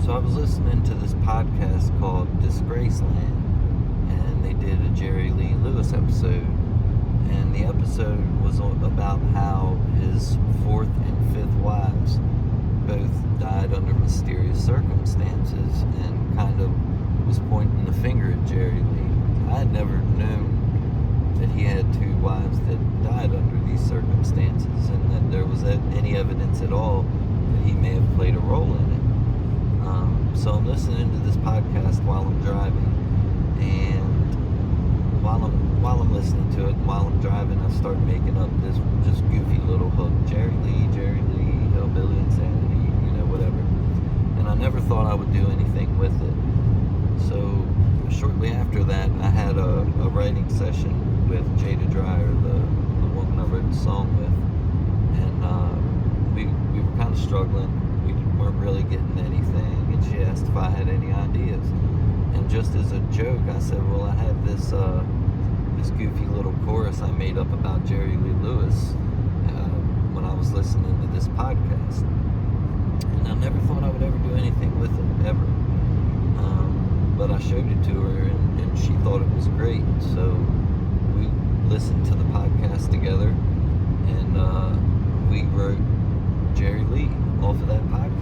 So I was listening to this podcast called Disgraceland, and they did a Jerry Lee Lewis episode. And the episode was about how his fourth and fifth wives both died under mysterious circumstances, and kind of was pointing the finger at Jerry Lee. I had never known that he had two wives that died under these circumstances, and that there was any evidence at all that he may have played a role in it. So I'm listening to this podcast while I'm driving, and while I'm listening to it, and while I'm driving, I start making up this just goofy little hook: Jerry Lee, hillbilly insanity, whatever. And I never thought I would do anything with it. So shortly after that, I had a writing session with Jada Dreyer, the woman I wrote the song with, and we were kind of struggling. We weren't really getting anything, and she asked if I had any ideas. And just as a joke, I said, well, I have this goofy little chorus I made up about Jerry Lee Lewis when I was listening to this podcast. And I never thought I would ever do anything with it, ever. But I showed it to her, and she thought it was great. So we listened to the podcast together, and we wrote Jerry Lee off of that podcast.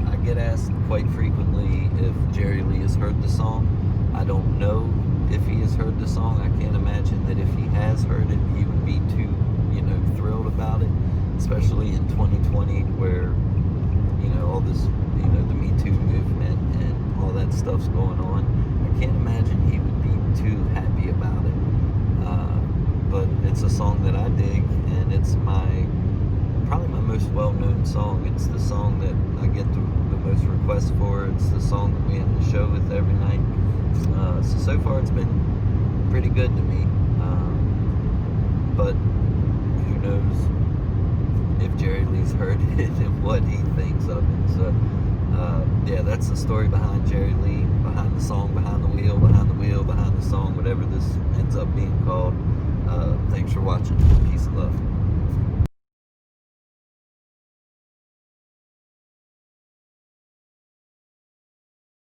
I get asked quite frequently if Jerry Lee has heard the song. I don't know if he has heard the song. I can't imagine that if he has heard it, he would be too, thrilled about it, especially in 2020 where, all this, the Me Too movement and all that stuff's going on. I can't imagine he would be too happy about it. But it's a song that I dig, and it's probably my most well-known song. It's the song that I get the most requests for. It's the song that we end the show with every night. So far it's been pretty good to me. But who knows if Jerry Lee's heard it and what he thinks of it. So, yeah, that's the story behind Jerry Lee, behind the song, behind the wheel, behind the song, whatever this ends up being called. Thanks for watching. Peace and love.